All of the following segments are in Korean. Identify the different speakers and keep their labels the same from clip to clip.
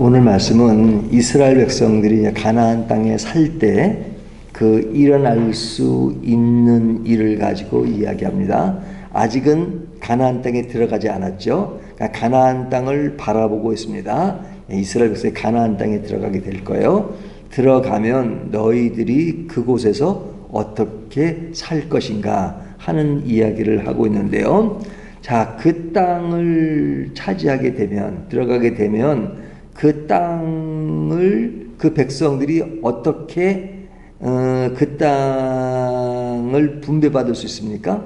Speaker 1: 오늘 말씀은 이스라엘 백성들이 가나안 땅에 살 때 그 일어날 수 있는 일을 가지고 이야기합니다. 아직은 가나안 땅에 들어가지 않았죠. 그러니까 가나안 땅을 바라보고 있습니다. 이스라엘 백성이 가나안 땅에 들어가게 될 거예요. 들어가면 너희들이 그곳에서 어떻게 살 것인가 하는 이야기를 하고 있는데요. 자, 그 땅을 차지하게 되면, 들어가게 되면 그 땅을 그 백성들이 어떻게 그 땅을 분배받을 수 있습니까?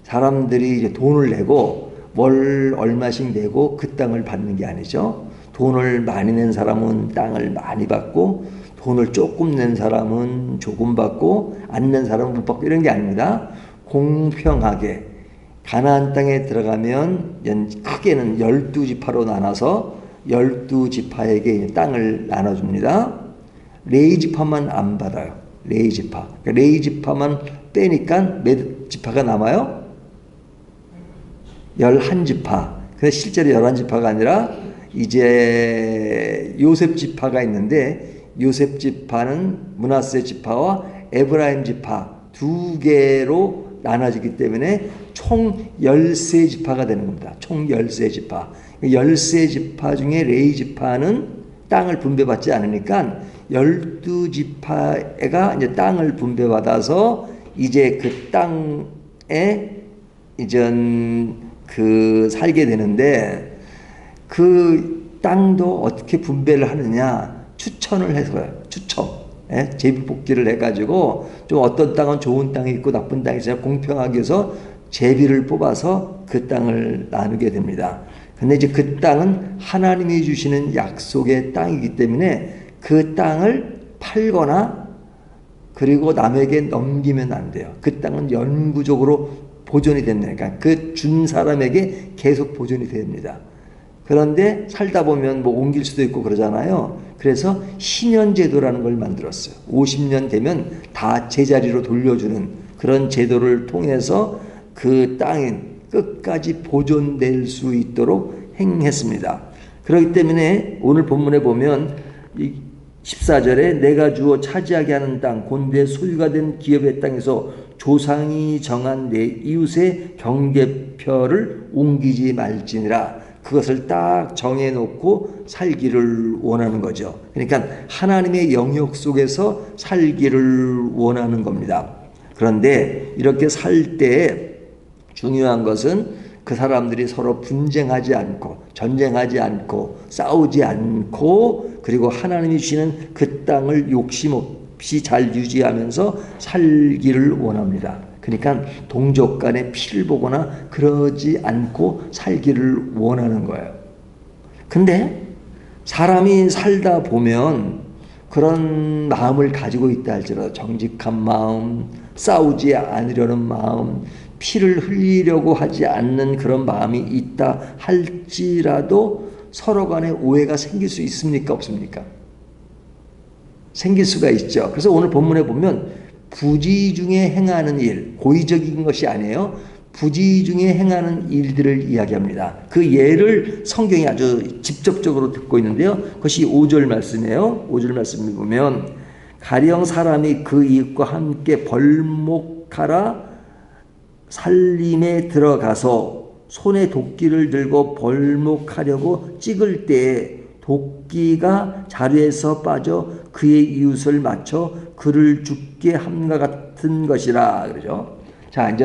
Speaker 1: 사람들이 이제 돈을 내고 월 얼마씩 내고 그 땅을 받는 게 아니죠. 돈을 많이 낸 사람은 땅을 많이 받고 돈을 조금 낸 사람은 조금 받고 안 낸 사람은 못 받고 이런 게 아닙니다. 공평하게 가나안 땅에 들어가면 크게는 12지파로 나눠서 12지파에게 땅을 나눠줍니다. 레위지파만 안 받아요. 레위지파. 그러니까 레위지파만 빼니까 몇 지파가 남아요? 11지파. 근데 실제로 11지파가 아니라 이제 요셉 지파가 있는데 요셉 지파는 므낫세 지파와 에브라임 지파 두 개로 나눠지기 때문에 총 13지파가 되는 겁니다. 총 13지파. 13지파 중에 레위 지파는 땅을 분배받지 않으니까 12지파가 이제 땅을 분배받아서 이제 그 땅에 이제 살게 되는데 그 땅도 어떻게 분배를 하느냐 추천을 해서요. 추첨. 제비뽑기를 해가지고 좀 어떤 땅은 좋은 땅이 있고 나쁜 땅이 있어요. 공평하게 해서 제비를 뽑아서 그 땅을 나누게 됩니다. 근데 이제 그 땅은 하나님이 주시는 약속의 땅이기 때문에 그 땅을 팔거나 그리고 남에게 넘기면 안 돼요. 그 땅은 영구적으로 보존이 된다니까. 그 준 사람에게 계속 보존이 됩니다. 그런데 살다 보면 뭐 옮길 수도 있고 그러잖아요. 그래서 신현제도라는 걸 만들었어요. 50년 되면 다 제자리로 돌려주는 그런 제도를 통해서 그 땅이 끝까지 보존될 수 있도록 행했습니다. 그렇기 때문에 오늘 본문에 보면 14절에 내가 주어 차지하게 하는 땅 곧 내 소유가 된 기업의 땅에서 조상이 정한 내 이웃의 경계표를 옮기지 말지니라. 그것을 딱 정해놓고 살기를 원하는 거죠. 그러니까 하나님의 영역 속에서 살기를 원하는 겁니다. 그런데 이렇게 살 때 중요한 것은 그 사람들이 서로 분쟁하지 않고 전쟁하지 않고 싸우지 않고 그리고 하나님이 주시는 그 땅을 욕심 없이 잘 유지하면서 살기를 원합니다. 그러니까 동족 간에 피를 보거나 그러지 않고 살기를 원하는 거예요. 근데 사람이 살다 보면 그런 마음을 가지고 있다 할지라도 정직한 마음, 싸우지 않으려는 마음, 피를 흘리려고 하지 않는 그런 마음이 있다 할지라도 서로 간에 오해가 생길 수 있습니까? 없습니까? 생길 수가 있죠. 그래서 오늘 본문에 보면 부지 중에 행하는 일, 고의적인 것이 아니에요. 부지 중에 행하는 일들을 이야기합니다. 그 예를 성경이 아주 직접적으로 듣고 있는데요. 그것이 5절 말씀이에요. 5절 말씀을 보면 가령 사람이 그 이웃과 함께 벌목하라 살림에 들어가서 손에 도끼를 들고 벌목하려고 찍을 때에 도끼가 자루에서 빠져 그의 이웃을 맞춰 그를 죽게 함과 같은 것이라 그러죠. 자, 이제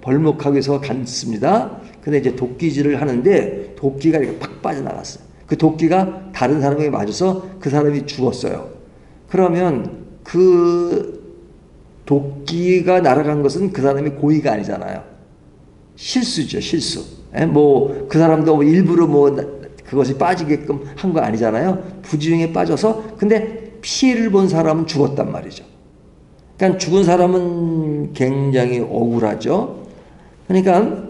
Speaker 1: 벌목하기 위해서 갔습니다. 근데 이제 도끼질을 하는데 도끼가 이렇게 팍 빠져나갔어요. 그 도끼가 다른 사람에게 맞아서 그 사람이 죽었어요. 그러면 그 도끼가 날아간 것은 그 사람의 고의가 아니잖아요. 실수죠, 실수. 뭐 그 사람도 일부러 뭐 그것이 빠지게끔 한 거 아니잖아요. 부지중에 빠져서 근데 피해를 본 사람은 죽었단 말이죠. 그러니까 죽은 사람은 굉장히 억울하죠. 그러니까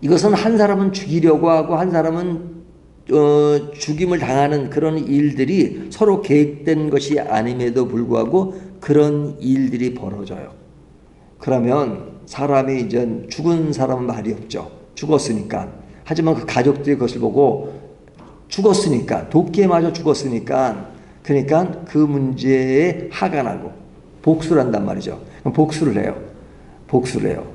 Speaker 1: 이것은 한 사람은 죽이려고 하고 한 사람은 죽임을 당하는 그런 일들이 서로 계획된 것이 아님에도 불구하고 그런 일들이 벌어져요. 그러면 사람이 이제 죽은 사람은 말이 없죠. 죽었으니까. 하지만 그 가족들이 그것을 보고 죽었으니까, 도끼에 맞아 죽었으니까, 그러니까 그 문제에 화가 나고 복수를 한단 말이죠. 그럼 복수를 해요. 복수를 해요.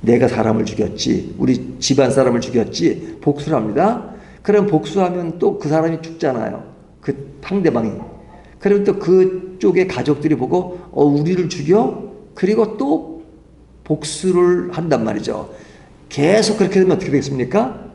Speaker 1: 내가 사람을 죽였지, 우리 집안 사람을 죽였지, 복수를 합니다. 그럼 복수하면 또 그 사람이 죽잖아요. 그 상대방이. 그러면 또 그쪽의 가족들이 보고 우리를 죽여? 그리고 또 복수를 한단 말이죠. 계속 그렇게 되면 어떻게 되겠습니까?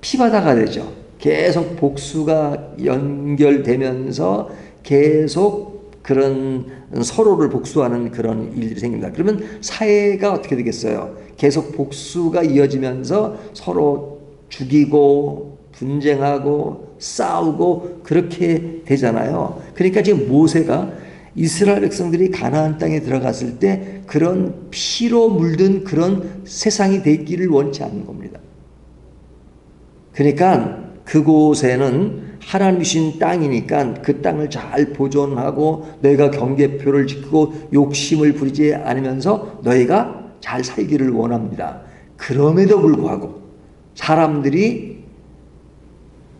Speaker 1: 피바다가 되죠. 계속 복수가 연결되면서 계속 그런 서로를 복수하는 그런 일들이 생깁니다. 그러면 사회가 어떻게 되겠어요? 계속 복수가 이어지면서 서로 죽이고 분쟁하고 싸우고 그렇게 되잖아요. 그러니까 지금 모세가 이스라엘 백성들이 가나안 땅에 들어갔을 때 그런 피로 물든 그런 세상이 되기를 원치 않는 겁니다. 그러니까 그곳에는 하나님이 주신 땅이니까 그 땅을 잘 보존하고 너희가 경계표를 지키고 욕심을 부리지 않으면서 너희가 잘 살기를 원합니다. 그럼에도 불구하고 사람들이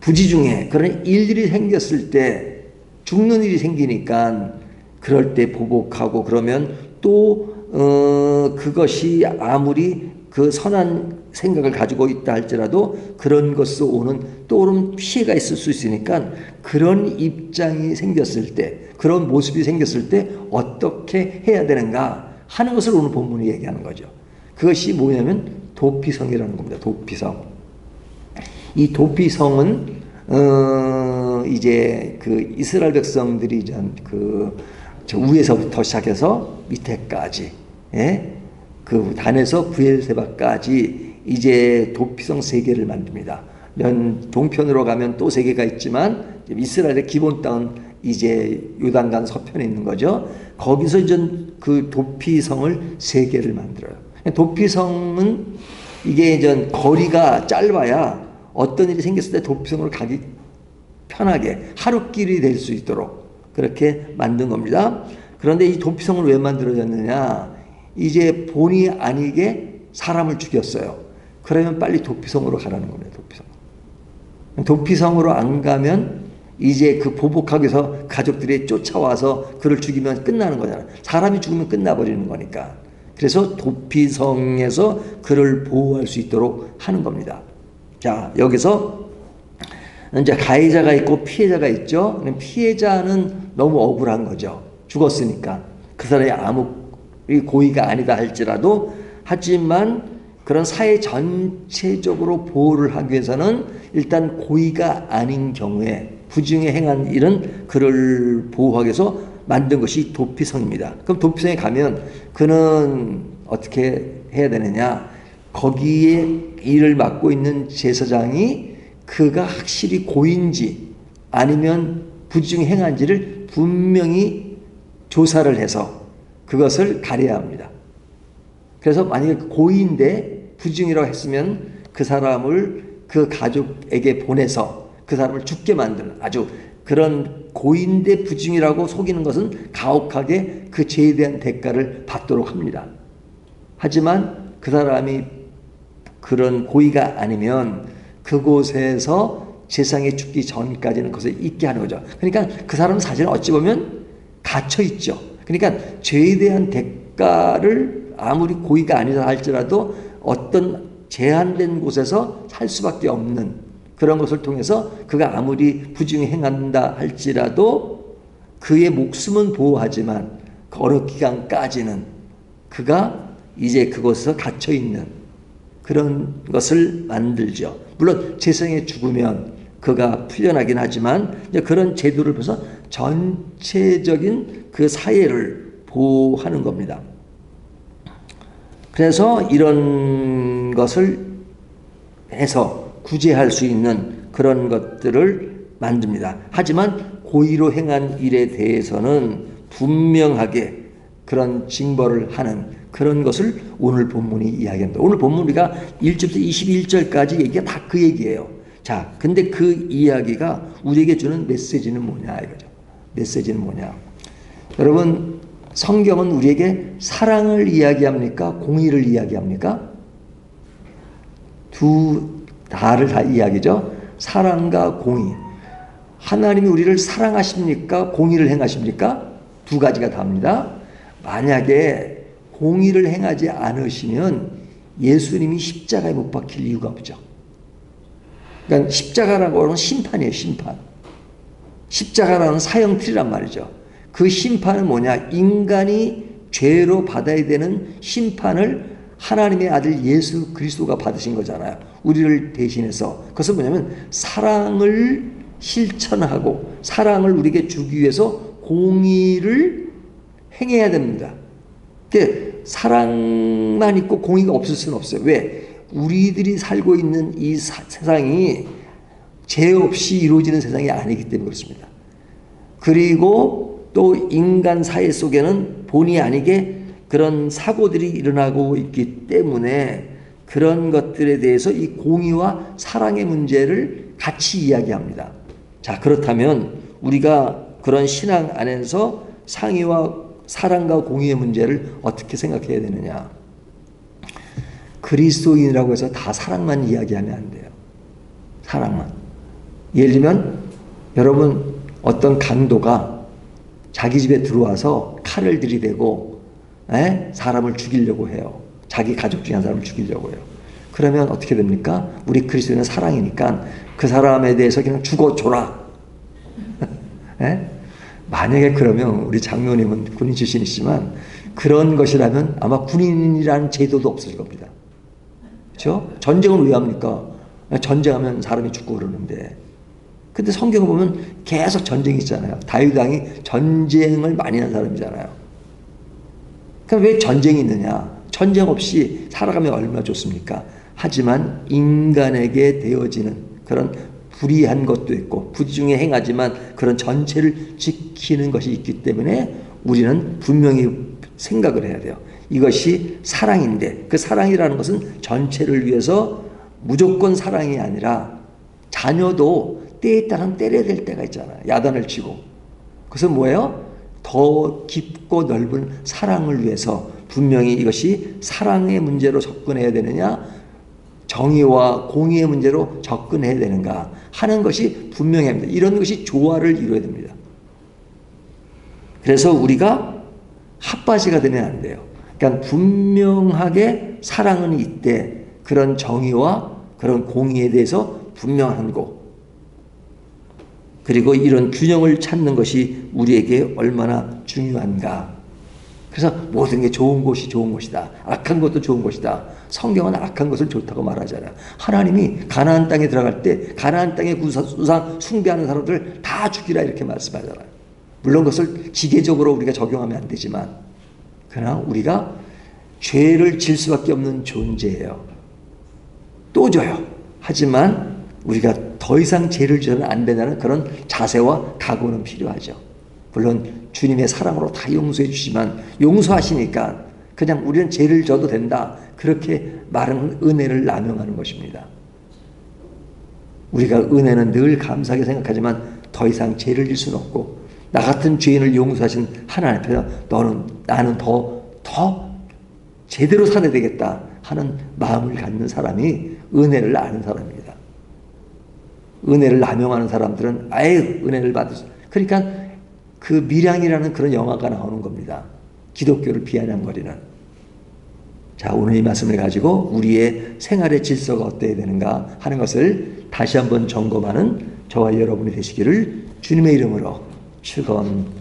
Speaker 1: 부지중에 그런 일들이 생겼을 때 죽는 일이 생기니까 그럴 때 보복하고 그러면 또 그것이 아무리 그 선한 생각을 가지고 있다 할지라도 그런 것으로 오는 또 오는 피해가 있을 수 있으니까 그런 입장이 생겼을 때, 그런 모습이 생겼을 때 어떻게 해야 되는가 하는 것을 오늘 본문이 얘기하는 거죠. 그것이 뭐냐면 도피성이라는 겁니다. 도피성. 이 도피성은 이제 그 이스라엘 백성들이 저 위에서부터 시작해서 밑에까지, 예? 그 단에서 부엘세바까지 이제 도피성 3개를 만듭니다. 동편으로 가면 또 3개가 있지만 이스라엘의 기본 땅은 이제 요단강 서편에 있는 거죠. 거기서 이제 그 도피성을 3개를 만들어요. 도피성은 이게 이제 거리가 짧아야 어떤 일이 생겼을 때 도피성으로 가기 편하게 하루길이 될 수 있도록 그렇게 만든 겁니다. 그런데 이 도피성을 왜 만들어졌느냐? 이제 본의 아니게 사람을 죽였어요. 그러면 빨리 도피성으로 가라는 겁니다. 도피성으로 안 가면 이제 그 보복하기 위해서 가족들이 쫓아와서 그를 죽이면 끝나는 거잖아요. 사람이 죽으면 끝나버리는 거니까. 그래서 도피성에서 그를 보호할 수 있도록 하는 겁니다. 자, 여기서 이제 가해자가 있고 피해자가 있죠. 피해자는 너무 억울한 거죠. 죽었으니까. 그 사람이 아무 고의가 아니다 할지라도, 하지만 그런 사회 전체적으로 보호를 하기 위해서는 일단 고의가 아닌 경우에 부중에 행한 일은 그를 보호하기 위해서 만든 것이 도피성입니다. 그럼 도피성에 가면 그는 어떻게 해야 되느냐? 거기에 일을 맡고 있는 제사장이 그가 확실히 고인지 아니면 부중에 행한지를 분명히 조사를 해서 그것을 가려야 합니다. 그래서 만약에 고의인데 부중이라고 했으면 그 사람을 그 가족에게 보내서 그 사람을 죽게 만드는, 아주 그런 고의인데 부중이라고 속이는 것은 가혹하게 그 죄에 대한 대가를 받도록 합니다. 하지만 그 사람이 그런 고의가 아니면 그곳에서 세상에 죽기 전까지는 그것을 잊게 하는 거죠. 그러니까 그 사람은 사실 어찌 보면 갇혀 있죠. 그러니까 죄에 대한 대가를 아무리 고의가 아니다 할지라도 어떤 제한된 곳에서 살 수밖에 없는 그런 것을 통해서 그가 아무리 부중히 행한다 할지라도 그의 목숨은 보호하지만 어느 기간까지는 그가 이제 그곳에서 갇혀 있는 그런 것을 만들죠. 물론 세상에 죽으면 그가 풀려나긴 하지만 이제 그런 제도를 통해서 전체적인 그 사회를 보호하는 겁니다. 그래서 이런 것을 해서 구제할 수 있는 그런 것들을 만듭니다. 하지만 고의로 행한 일에 대해서는 분명하게 그런 징벌을 하는 그런 것을 오늘 본문이 이야기합니다. 오늘 본문 우리가 1절부터 21절까지 얘기가 다 그 얘기예요. 자, 근데 그 이야기가 우리에게 주는 메시지는 뭐냐 이거죠. 메시지는 뭐냐. 여러분, 성경은 우리에게 사랑을 이야기합니까? 공의를 이야기합니까? 다를 다 이야기죠. 사랑과 공의. 하나님이 우리를 사랑하십니까? 공의를 행하십니까? 두 가지가 답니다. 만약에 공의를 행하지 않으시면 예수님이 십자가에 못 박힐 이유가 없죠. 그러니까 십자가라고 하는 심판이에요. 심판. 십자가라는 사형틀이란 말이죠. 그 심판은 뭐냐? 인간이 죄로 받아야 되는 심판을 하나님의 아들 예수 그리스도가 받으신 거잖아요. 우리를 대신해서. 그것은 뭐냐면 사랑을 실천하고 사랑을 우리에게 주기 위해서 공의를 행해야 됩니다. 사랑만 있고 공의가 없을 수는 없어요. 왜? 우리들이 살고 있는 이 세상이 죄 없이 이루어지는 세상이 아니기 때문에 그렇습니다. 그리고 또 인간 사회 속에는 본의 아니게 그런 사고들이 일어나고 있기 때문에 그런 것들에 대해서 이 공의와 사랑의 문제를 같이 이야기합니다. 자, 그렇다면 우리가 그런 신앙 안에서 상의와 사랑과 공의의 문제를 어떻게 생각해야 되느냐? 그리스도인이라고 해서 다 사랑만 이야기하면 안 돼요. 사랑만. 예를 들면 여러분 어떤 강도가 자기 집에 들어와서 칼을 들이대고 사람을 죽이려고 해요. 자기 가족 중에 한 사람을 죽이려고 해요. 그러면 어떻게 됩니까? 우리 그리스도인은 사랑이니까 그 사람에 대해서 그냥 죽어줘라. 만약에 그러면 우리 장로님은 군인 출신이시지만 그런 것이라면 아마 군인이라는 제도도 없어질 겁니다. 그렇죠? 전쟁을 왜 합니까? 전쟁하면 사람이 죽고 그러는데. 근데 성경을 보면 계속 전쟁이 있잖아요. 다윗 왕이 전쟁을 많이 한 사람이잖아요. 그럼 왜 전쟁이 있느냐? 전쟁 없이 살아가면 얼마나 좋습니까? 하지만 인간에게 되어지는 그런 불의한 것도 있고 부지중에 행하지만 그런 전체를 지키는 것이 있기 때문에 우리는 분명히 생각을 해야 돼요. 이것이 사랑인데 그 사랑이라는 것은 전체를 위해서 무조건 사랑이 아니라 자녀도 때에 따라 때려야 될 때가 있잖아요. 야단을 치고. 그것은 뭐예요? 더 깊고 넓은 사랑을 위해서 분명히 이것이 사랑의 문제로 접근해야 되느냐 정의와 공의의 문제로 접근해야 되는가 하는 것이 분명해야 합니다. 이런 것이 조화를 이루어야 됩니다. 그래서 우리가 핫바지가 되면 안 돼요. 그러니까 분명하게 사랑은 이때 그런 정의와 그런 공의에 대해서 분명한 거 그리고 이런 균형을 찾는 것이 우리에게 얼마나 중요한가. 그래서 모든 게 좋은 것이 좋은 것이다. 악한 것도 좋은 것이다. 성경은 악한 것을 좋다고 말하잖아요. 하나님이 가나안 땅에 들어갈 때 가나안 땅의 우상 숭배하는 사람들 다 죽이라 이렇게 말씀하잖아요. 물론 그것을 기계적으로 우리가 적용하면 안 되지만 그러나 우리가 죄를 질 수밖에 없는 존재예요. 또 져요. 하지만 우리가 더 이상 죄를 져서는 안 된다는 그런 자세와 각오는 필요하죠. 물론 주님의 사랑으로 다 용서해 주시지만 용서하시니까 그냥 우리는 죄를 져도 된다. 그렇게 말하는 은혜를 남용하는 것입니다. 우리가 은혜는 늘 감사하게 생각하지만 더 이상 죄를 질 수는 없고 나 같은 죄인을 용서하신 하나님 앞에서 나는 더 제대로 살아야 되겠다 하는 마음을 갖는 사람이 은혜를 아는 사람입니다. 은혜를 남용하는 사람들은 아예 은혜를 받으세요. 그러니까 그 밀양이라는 그런 영화가 나오는 겁니다. 기독교를 비아냥거리는. 자, 오늘 이 말씀을 가지고 우리의 생활의 질서가 어때야 되는가 하는 것을 다시 한번 점검하는 저와 여러분이 되시기를 주님의 이름으로 축원합니다.